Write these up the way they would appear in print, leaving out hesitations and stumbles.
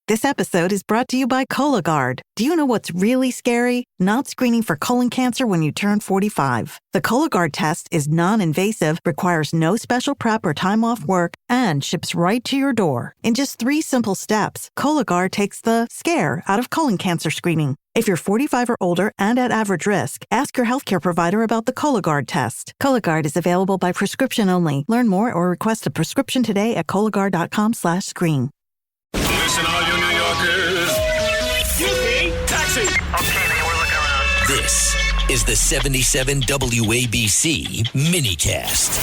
This episode is brought to you by Cologuard. Do you know what's really scary? Not screening for colon cancer when you turn 45. The Cologuard test is non-invasive, requires no special prep or time off work, and ships right to your door. In just 3 simple steps, Cologuard takes the scare out of colon cancer screening. If you're 45 or older and at average risk, ask your healthcare provider about the Cologuard test. Cologuard is available by prescription only. Learn more or request a prescription today at Cologuard.com/screen. Listen, all you New Yorkers. Excuse me, taxi. Okay, man, we're looking around. This is the 77 WABC minicast.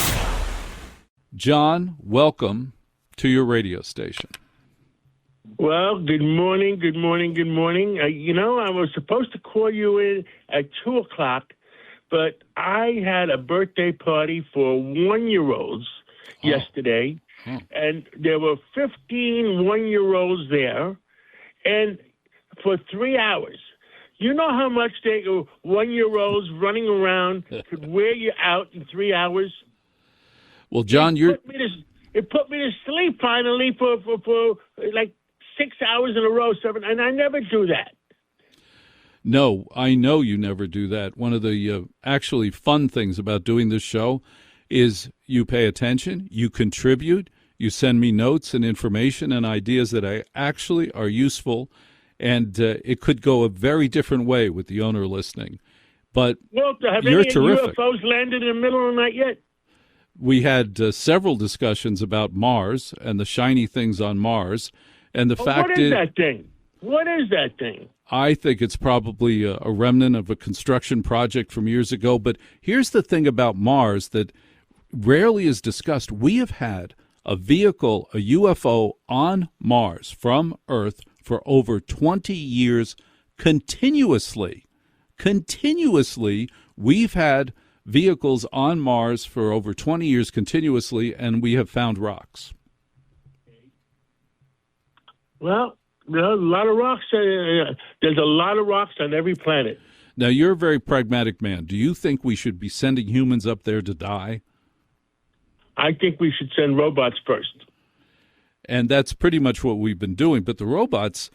John, welcome to your radio station. Well, good morning. I was supposed to call you in at 2 o'clock, but I had a birthday party for 1-year-olds yesterday, and there were 15 1-year-olds there, and for 3 hours. You know how much 1-year-olds running around could wear you out in 3 hours? Well, John, it put me to sleep finally for like 6 hours in a row, 7, and I never do that. No, I know you never do that. One of the actually fun things about doing this show is you pay attention, you contribute, you send me notes and information and ideas that actually are useful, and it could go a very different way with the owner listening. But have you're any terrific. UFOs landed in the middle of the night yet? We had several discussions about Mars and the shiny things on Mars. And the fact what is that thing? What is that thing? I think it's probably a remnant of a construction project from years ago. But here's the thing about Mars that rarely is discussed. We have had a vehicle, a UFO on Mars from Earth for over 20 years continuously. We've had vehicles on Mars for over 20 years continuously, and we have found rocks. Well, there's a lot of rocks. There's a lot of rocks on every planet. Now, you're a very pragmatic man. Do you think we should be sending humans up there to die? I think we should send robots first. And that's pretty much what we've been doing. But the robots,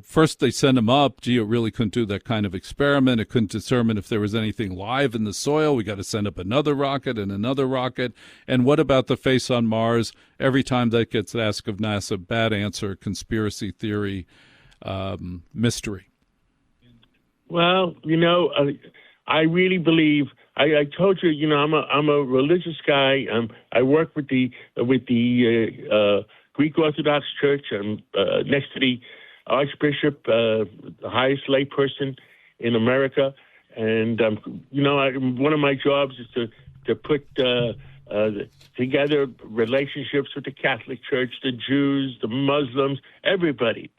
first they send them up. Gee, it really couldn't do that kind of experiment. It couldn't determine if there was anything live in the soil. We got to send up another rocket and another rocket. And what about the face on Mars? Every time that gets asked of NASA, bad answer, conspiracy theory, mystery. Well, I really believe. I told you, I'm a religious guy. I work with the Greek Orthodox Church. I'm next to the Archbishop, the highest lay person in America, and one of my jobs is to put together relationships with the Catholic Church, the Jews, the Muslims, everybody.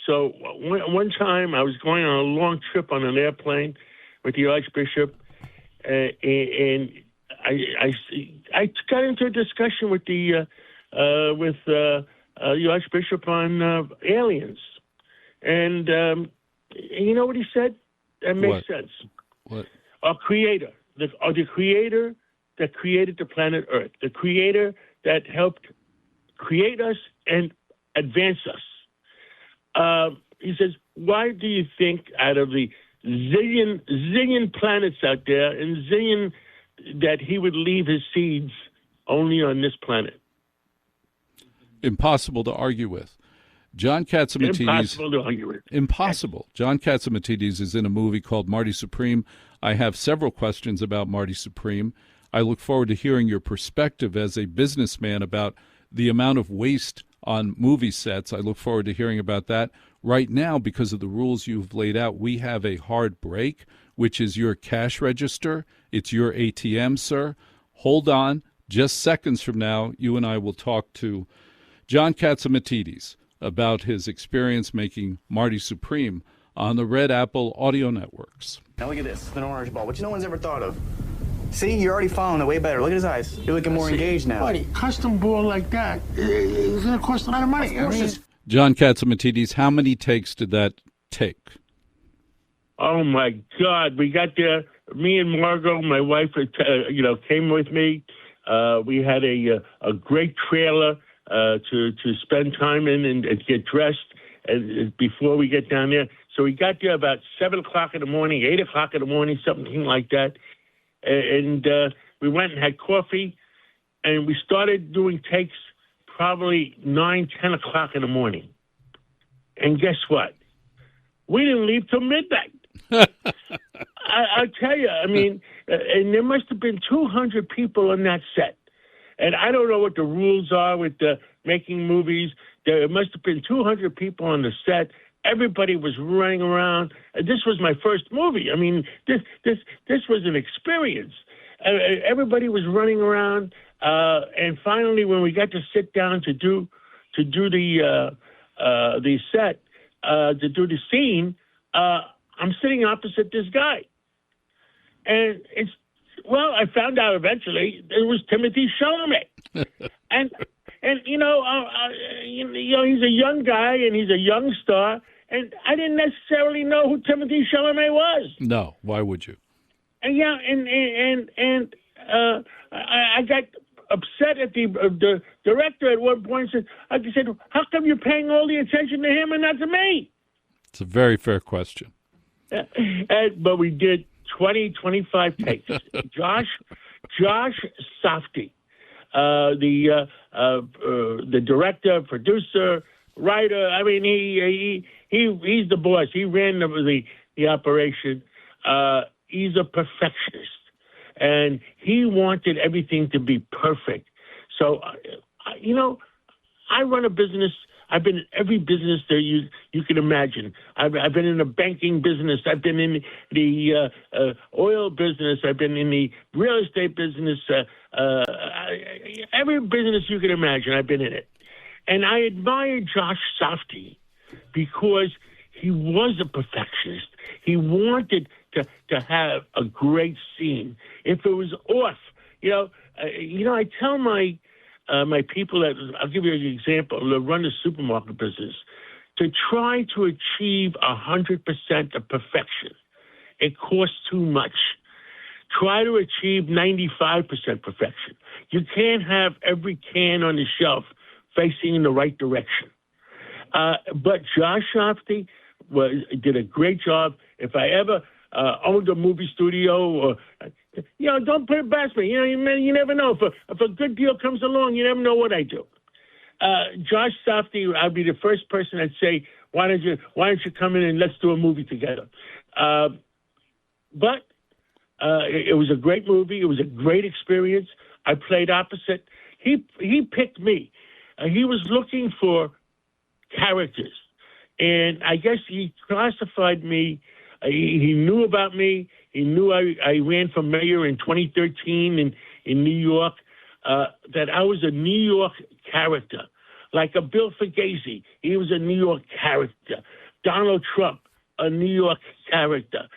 So one time I was going on a long trip on an airplane with the Archbishop, and I got into a discussion with the Archbishop on aliens. And you know what he said? That makes sense. What? Our creator, the creator that created the planet Earth, the creator that helped create us and advance us. He says, why do you think out of the zillion planets out there and zillion that he would leave his seeds only on this planet? Impossible to argue with. John Catsimatidis. Impossible to argue with. Impossible. John Catsimatidis is in a movie called Marty Supreme. I have several questions about Marty Supreme. I look forward to hearing your perspective as a businessman about the amount of waste on movie sets. I look forward to hearing about that. Right now, because of the rules you've laid out, we have a hard break, which is your cash register. It's your ATM, sir. Hold on. Just seconds from now, you and I will talk to John Catsimatidis about his experience making Marty Supreme on the Red Apple audio networks. Now look at this, an orange ball, which no one's ever thought of. See, you're already following it way better. Look at his eyes. You're looking more engaged now. Marty, custom ball like that is going to cost a lot of money. John Catsimatidis, how many takes did that take? Oh, my God. We got there. Me and Margot, my wife, came with me. We had a great trailer to spend time in and get dressed. before we get down there. So we got there about 7 o'clock in the morning, 8 o'clock in the morning, something like that. And we went and had coffee, and we started doing takes probably 9, 10 o'clock in the morning. And guess what? We didn't leave till midnight. I'll tell you, I mean, and there must have been 200 people on that set. And I don't know what the rules are with making movies. There must have been 200 people on the set. Everybody was running around. This was my first movie. I mean, this was an experience. Everybody was running around. And finally, when we got to sit down to do the set, to do the scene, I'm sitting opposite this guy. And I found out eventually it was Timothée Chalamet. and he's a young guy and he's a young star. And I didn't necessarily know who Timothée Chalamet was. No, why would you? And I got upset at the director at one point. I said, "How come you're paying all the attention to him and not to me?" It's a very fair question. But we did 25 takes. Josh Safdie, the director, producer, writer. I mean, he's the boss. He ran the operation. He's a perfectionist, and he wanted everything to be perfect. So, I run a business. I've been in every business that you can imagine. I've been in the banking business. I've been in the oil business. I've been in the real estate business. Every business you can imagine, I've been in it. And I admire Josh Safdie because he was a perfectionist. He wanted to have a great scene. If it was off, I tell my people that, I'll give you an example, that run the supermarket business, to try to achieve 100% of perfection. It costs too much. Try to achieve 95% perfection. You can't have every can on the shelf facing in the right direction. But Josh Safdie did a great job. If I ever owned a movie studio, or don't put it past me. You never know. If a good deal comes along, you never know what I do. Josh Safdie, I'd be the first person I'd say, why don't you come in and let's do a movie together? But it was a great movie. It was a great experience. I played opposite. He picked me. He was looking for characters, and I guess he classified me. He knew about me. He knew I ran for mayor in 2013 in New York, that I was a New York character, like a Bill Fugazi. He was a New York character. Donald Trump, a New York character.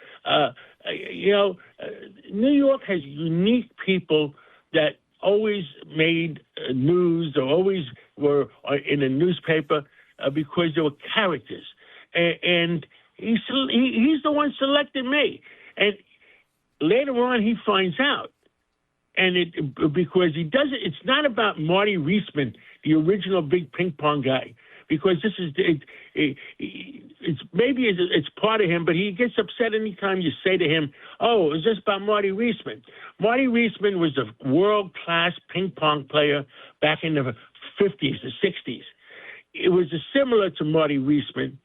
New York has unique people that always made news or always were in a newspaper because they were characters. And he's the one selected me. And later on, he finds out. And because he does it, it's not about Marty Reisman, the original big ping pong guy, because this is it's part of him, but he gets upset anytime you say to him, "Oh, is this about Marty Reisman?" Marty Reisman was a world-class ping pong player back in the 50s, the 60s. It was similar to Marty Reisman,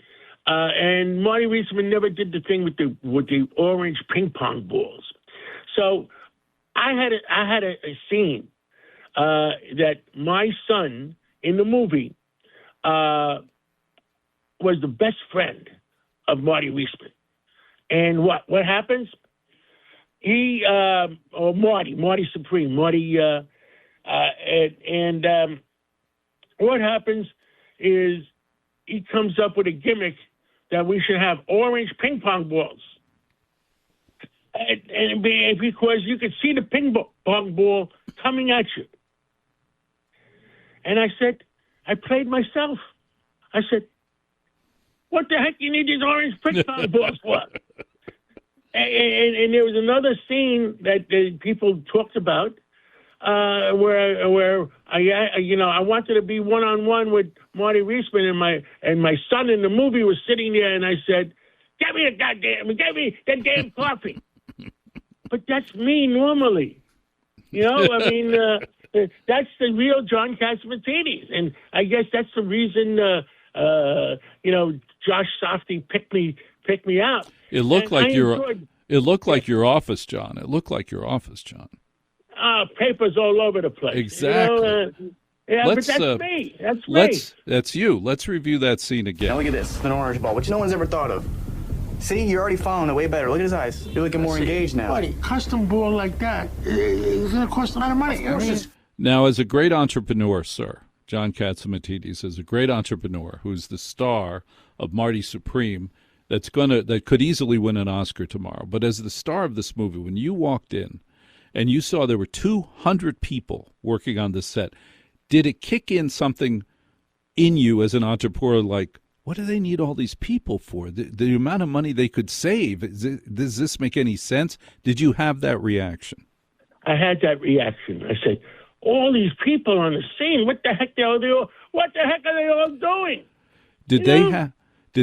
and Marty Reisman never did the thing with the orange ping pong balls. So I had a scene that my son in the movie was the best friend of Marty Reisman. And what happens? Marty Supreme, what happens is he comes up with a gimmick that we should have orange ping pong balls. And because you could see the ping pong ball coming at you. And I played myself. I said, what the heck you need these orange ping pong balls for? And there was another scene that people talked about. where I wanted to be one-on-one with Marty Reisman, and my son in the movie was sitting there, and I said, get me the damn coffee. But that's me normally. I mean, that's the real John Catsimatidis. And I guess that's the reason, Josh Softy picked me out. It looked like your office, John. It looked like your office, John. Papers all over the place. Exactly. But that's me. That's me. That's you. Let's review that scene again. Now look at this, an orange ball, which no one's ever thought of. See, you're already following it way better. Look at his eyes. You're looking more engaged now. Marty, custom ball like that is going to cost a lot of money. Now, as a great entrepreneur, sir, John Catsimatidis is a great entrepreneur who's the star of Marty Supreme that could easily win an Oscar tomorrow. But as the star of this movie, when you walked in and you saw there were 200 people working on this set, did it kick in something in you as an entrepreneur like, what do they need all these people for? The amount of money they could save, does this make any sense? Did you have that reaction? I had that reaction. I said, all these people on the scene, what the heck are they all doing? Did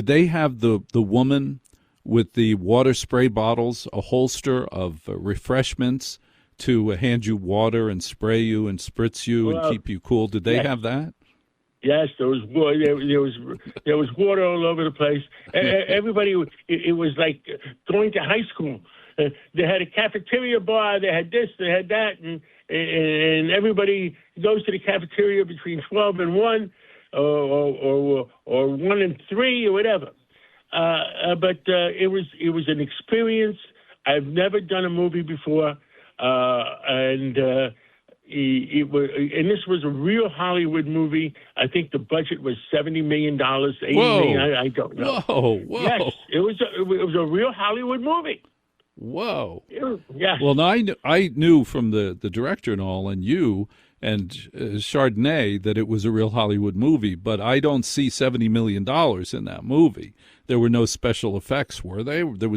they have the woman with the water spray bottles, a holster of refreshments to hand you water and spray you and spritz you and keep you cool? Did they have that? Yes, there was water all over the place. Everybody, it was like going to high school. They had a cafeteria bar. They had this. They had that, and everybody goes to the cafeteria between 12 and 1, or 1 and 3, or whatever. But it was an experience. I've never done a movie before, and this was a real Hollywood movie. I think the budget was $70 million, $80 million. I don't know. Whoa! Yes, it was a real Hollywood movie. Whoa! Yeah. Well, now I knew from the director and all, and you and Chardonnay, that it was a real Hollywood movie. But I don't see $70 million in that movie. There were no special effects, were they? There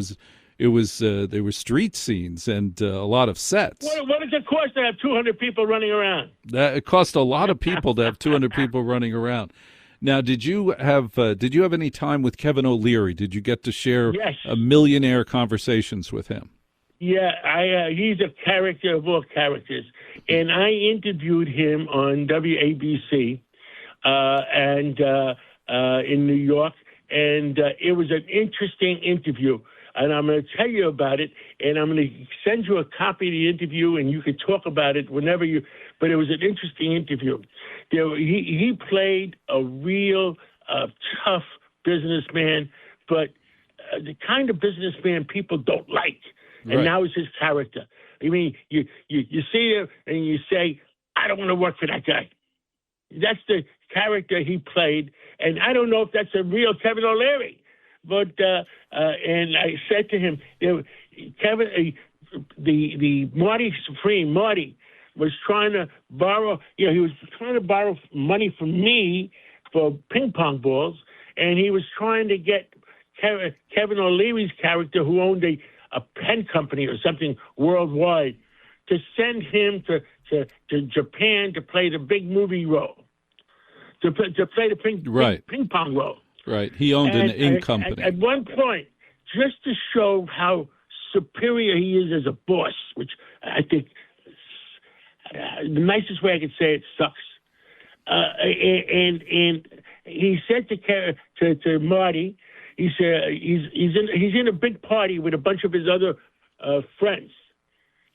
were street scenes and a lot of sets. What does it cost to have 200 people running around? It cost a lot of people to have 200 people running around. Now, did you have any time with Kevin O'Leary? Did you get to share a millionaire conversations with him? Yeah, he's a character of all characters, and I interviewed him on WABC and in New York, and it was an interesting interview. And I'm going to tell you about it, and I'm going to send you a copy of the interview, and you can talk about it whenever you. But it was an interesting interview. He played a real tough businessman, but the kind of businessman people don't like. And Right. that was his character. I mean, you see him and you say, I don't want to work for that guy. That's the character he played, and I don't know if that's a real Kevin O'Leary. But and I said to him, Kevin, the Marty Supreme, Marty was trying to borrow. He was trying to borrow money from me for ping pong balls, and he was trying to get Kevin O'Leary's character, who owned a pen company or something worldwide, to send him to Japan to play the big movie role, to play the ping pong role. Right. He owned an ink company. At one point, just to show how superior he is as a boss, which I think the nicest way I could say it, sucks. And he said to Marty, he said he's in a big party with a bunch of his other friends.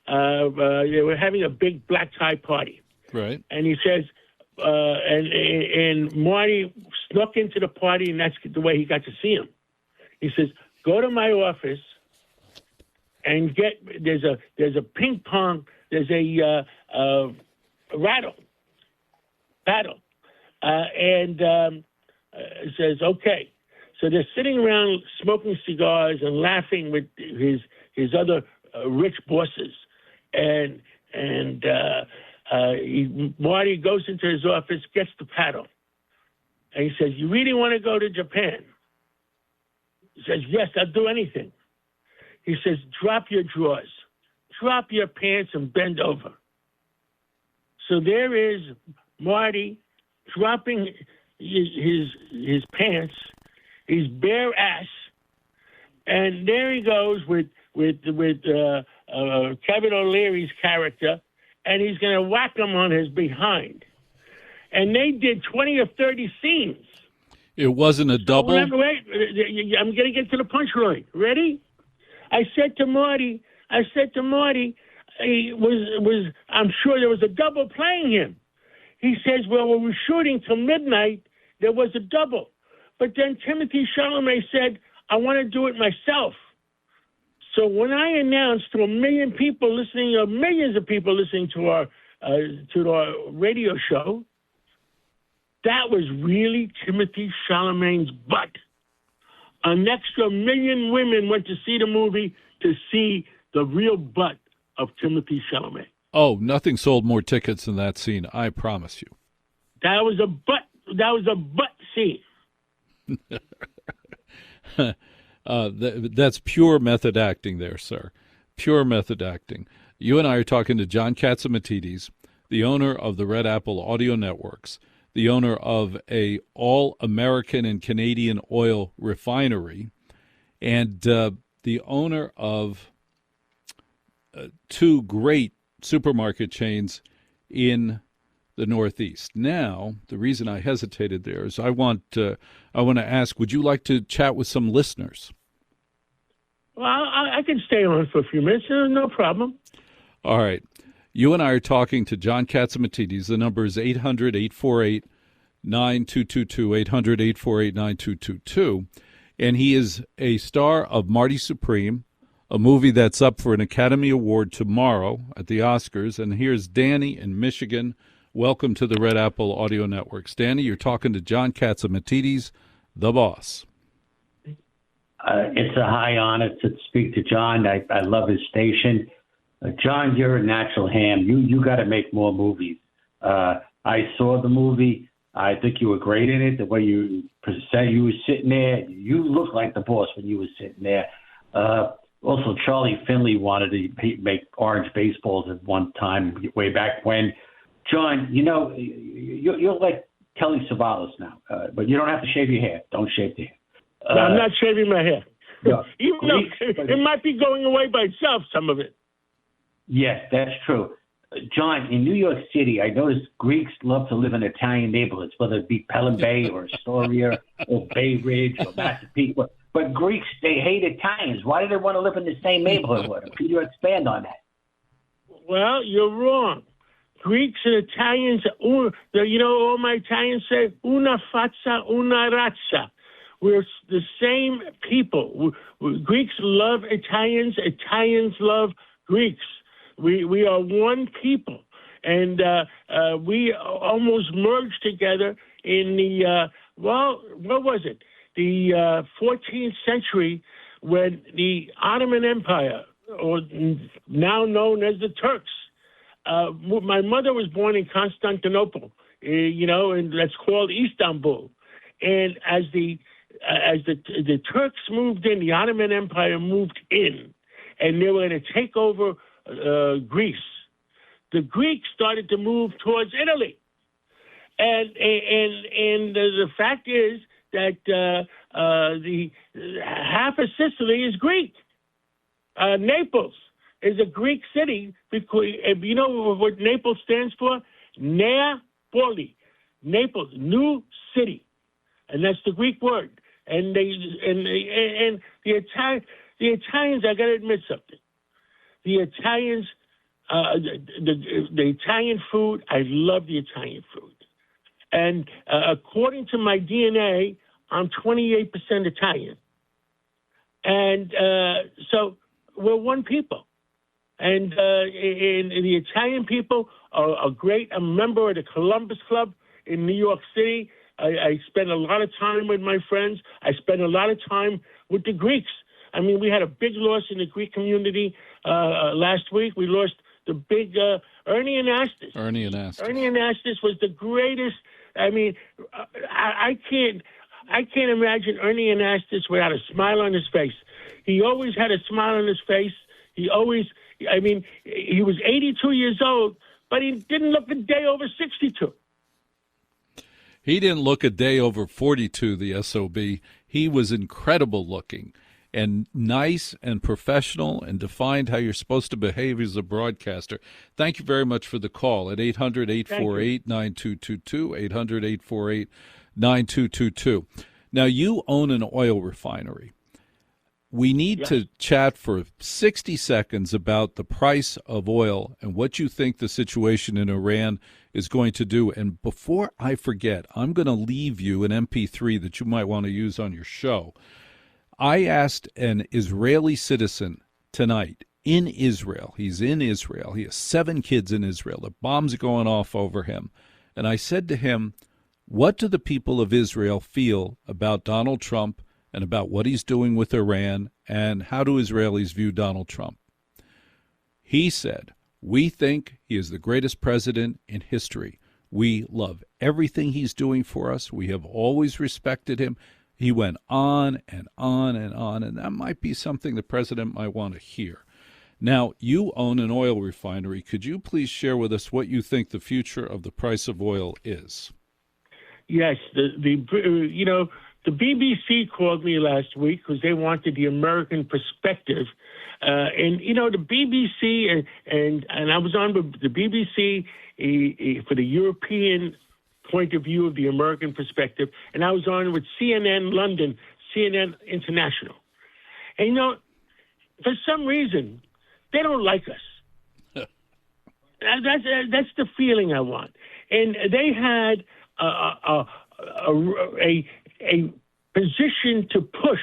They were having a big black tie party. Right. And he says, and Marty snuck into the party, and that's the way he got to see him. He says, "Go to my office and there's a ping pong, there's a battle," and he says, "Okay." So they're sitting around smoking cigars and laughing with his other rich bosses, and Marty goes into his office, gets the paddle, and he says, "You really want to go to Japan?" He says, "Yes, I'll do anything." He says, "Drop your drawers, drop your pants, and bend over." So there is Marty dropping his pants, his bare ass, and there he goes with Kevin O'Leary's character, and he's going to whack him on his behind. And they did 20 or 30 scenes. It wasn't a double? Wait, I'm going to get to the punchline. Ready? I said to Marty, he was I'm sure there was a double playing him. He says, well, when we were shooting till midnight, there was a double. But then Timothée Chalamet said, I want to do it myself. So when I announced to a million people listening, or millions of people listening to our radio show, that was really Timothée Chalamet's butt. An extra million women went to see the movie to see the real butt of Timothée Chalamet. Oh, nothing sold more tickets than that scene, I promise you. That was a butt scene. That's pure method acting there, sir. Pure method acting. You and I are talking to John Catsimatidis, the owner of the Red Apple Audio Networks, the owner of a all-American and Canadian oil refinery, and the owner of two great supermarket chains in the Northeast. Now, the reason I hesitated there is I want to ask, would you like to chat with some listeners? Well, I can stay on for a few minutes. No problem. All right. You and I are talking to John Catsimatidis. The number is 800-848-9222, 800-848-9222. And he is a star of Marty Supreme, a movie that's up for an Academy Award tomorrow at the Oscars. And here's Danny in Michigan. Welcome to the Red Apple Audio Networks. Danny, you're talking to John Catsimatidis, the boss. It's a high honor to speak to John. I love his station. John, you're a natural ham. You got to make more movies. I saw the movie. I think you were great in it. The way you present, you were sitting there. You looked like the boss when you were sitting there. Also, Charlie Finley wanted to make orange baseballs at one time, way back when. John, you're like Telly Savalas now, but you don't have to shave your hair. Don't shave the hair. No, I'm not shaving my hair. No. Even though it might be going away by itself, some of it. Yes, that's true. John, in New York City, I noticed Greeks love to live in Italian neighborhoods, whether it be Pelham Bay or Astoria or Bay Ridge or Massapequa. But Greeks, they hate Italians. Why do they want to live in the same neighborhood with them? Can you expand on that? Well, you're wrong. Greeks and Italians, all my Italians say, una faccia, una razza. We're the same people. Greeks love Italians. Italians love Greeks. We are one people. And we almost merged together in the, what was it? The 14th century when the Ottoman Empire, or now known as the Turks, my mother was born in Constantinople, and that's called Istanbul. And as the Turks moved in, the Ottoman Empire moved in, and they were going to take over Greece. The Greeks started to move towards Italy, and the fact is that the half of Sicily is Greek. Naples is a Greek city because you know what Naples stands for? Nea Poli, Naples, new city, and that's the Greek word. And the Italians, I got to admit something. The Italians, the Italian food, I love the Italian food. And according to my DNA, I'm 28% Italian. And so we're one people. And the Italian people are great. I'm a member of the Columbus Club in New York City. I spend a lot of time with my friends. I spend a lot of time with the Greeks. I mean, we had a big loss in the Greek community last week. We lost the big Ernie Anastas. Ernie Anastas was the greatest. I mean, I can't imagine Ernie Anastas without a smile on his face. He always had a smile on his face. He was 82 years old, but he didn't look a day over 62. He didn't look a day over 42, the SOB. He was incredible looking and nice and professional and defined how you're supposed to behave as a broadcaster. Thank you very much for the call at 800-848-9222, 800-848-9222. Now, you own an oil refinery. We need to chat for 60 seconds about the price of oil and what you think the situation in Iran is going to do. And before I forget, I'm going to leave you an MP3 that you might want to use on your show. I asked an Israeli citizen tonight in Israel. He's in Israel. He has 7 kids in Israel. The bombs are going off over him. And I said to him, what do the people of Israel feel about Donald Trump and about what he's doing with Iran, and how do Israelis view Donald Trump? He said, we think he is the greatest president in history. We love everything he's doing for us. We have always respected him. He went on and on and on, and that might be something the president might want to hear. Now, you own an oil refinery. Could you please share with us what you think the future of the price of oil is? Yes, the BBC called me last week because they wanted the American perspective. The BBC, and I was on with the BBC for the European point of view of the American perspective, and I was on with CNN London, CNN International. And, for some reason, they don't like us. That's the feeling I want. And they had a position to push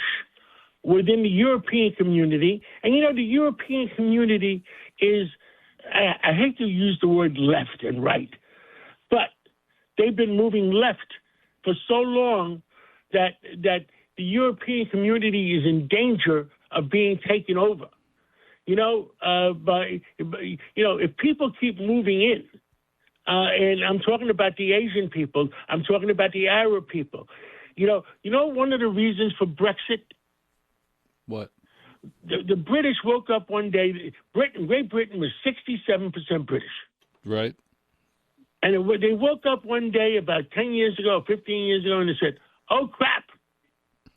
within the European community. And, the European community is, I hate to use the word left and right, but they've been moving left for so long that the European community is in danger of being taken over. If people keep moving in, and I'm talking about the Asian people, I'm talking about the Arab people. One of the reasons for Brexit? What? The British woke up one day. Great Britain was 67% British. Right. And they woke up one day about 10 years ago, 15 years ago, and they said, oh, crap,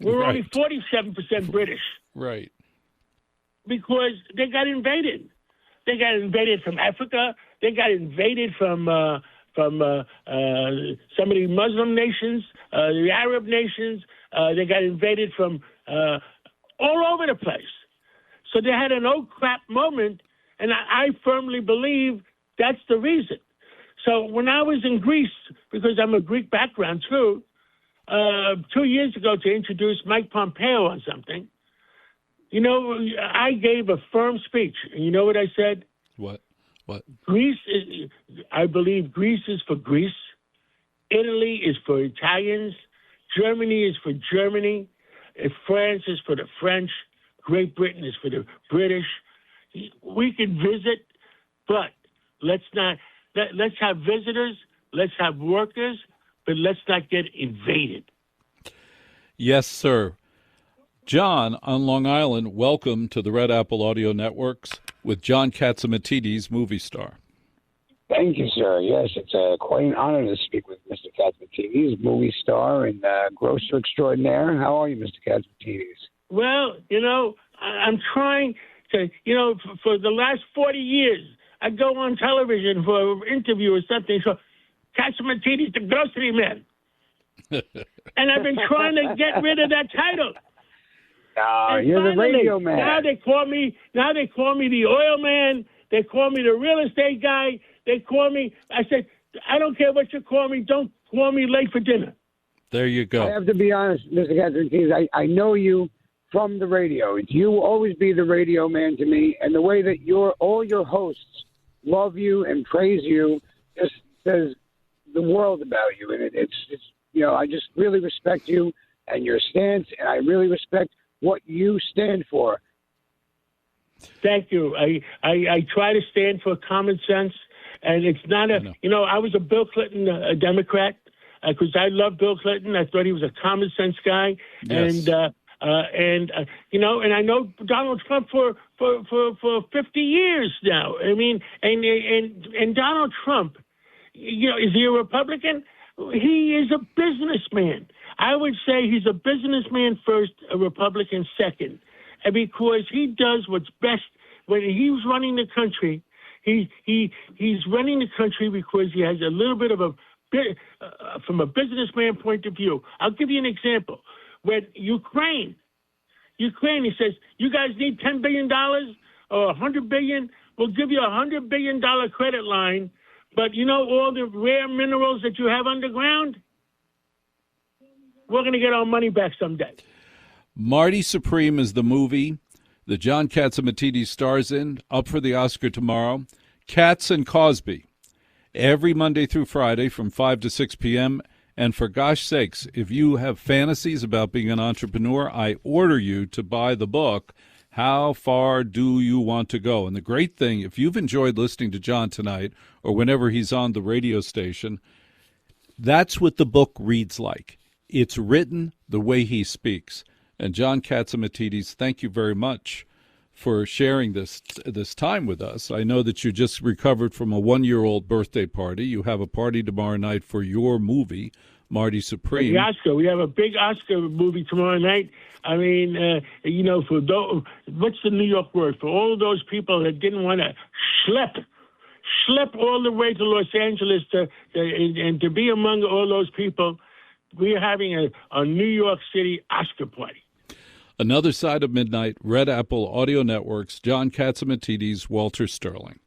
we're only 47% British. Right. Because they got invaded. They got invaded from Africa. They got invaded from some of the Muslim nations, the Arab nations. They got invaded from all over the place. So they had an oh crap moment, and I firmly believe that's the reason. So when I was in Greece, because I'm a Greek background too, 2 years ago to introduce Mike Pompeo on something, I gave a firm speech. And you know what I said? What? I believe Greece is for Greece. Italy is for Italians. Germany is for Germany. France is for the French. Great Britain is for the British. We can visit, but let's have visitors, let's have workers, but let's not get invaded. Yes, sir. John on Long Island, welcome to the Red Apple Audio Networks with John Catsimatidis, movie star. Thank you, sir. Yes, it's quite an honor to speak with Mr. Catsimatidis, movie star and grocer extraordinaire. How are you, Mr. Catsimatidis? Well, I'm trying to, for the last 40 years, I go on television for an interview or something. So, Catsimatidis, the grocery man. And I've been trying to get rid of that title. You're the radio man. Now they call me the oil man. They call me the real estate guy. They call me. I said, I don't care what you call me. Don't call me late for dinner. There you go. I have to be honest, Mr. Catsimatidis. I know you from the radio. You will always be the radio man to me. And the way that all your hosts love you and praise you just says the world about you. And it's I just really respect you and your stance, and I really respect what you stand for. Thank you. I try to stand for common sense, and it's not I was a Bill Clinton a Democrat because I love Bill Clinton. I thought he was a common sense guy, yes. And And I know Donald Trump for 50 years now. I mean, and Donald Trump, is he a Republican? He is a businessman. I would say he's a businessman first, a Republican second, and because he does what's best. When he was running the country, he's running the country because he has a little bit of from a businessman point of view. I'll give you an example. When Ukraine, he says, you guys need $10 billion or $100 billion, we'll give you a $100 billion credit line, but all the rare minerals that you have underground, we're going to get our money back someday. Marty Supreme is the movie that John Catsimatidis stars in, up for the Oscar tomorrow. Katz and Cosby, every Monday through Friday from 5 to 6 p.m., and for gosh sakes, if you have fantasies about being an entrepreneur, I order you to buy the book, How Far Do You Want to Go? And the great thing, if you've enjoyed listening to John tonight or whenever he's on the radio station, that's what the book reads like. It's written the way he speaks. And John Catsimatidis, thank you very much for sharing this time with us. I know that you just recovered from a 1-year-old birthday party. You have a party tomorrow night for your movie, Marty Supreme. The Oscar. We have a big Oscar movie tomorrow night. I mean, for those, what's the New York word? For all of those people that didn't want to schlep all the way to Los Angeles and to be among all those people, we're having a New York City Oscar party. Another Side of Midnight, Red Apple Audio Networks, John Catsimatidis, Walter Sterling.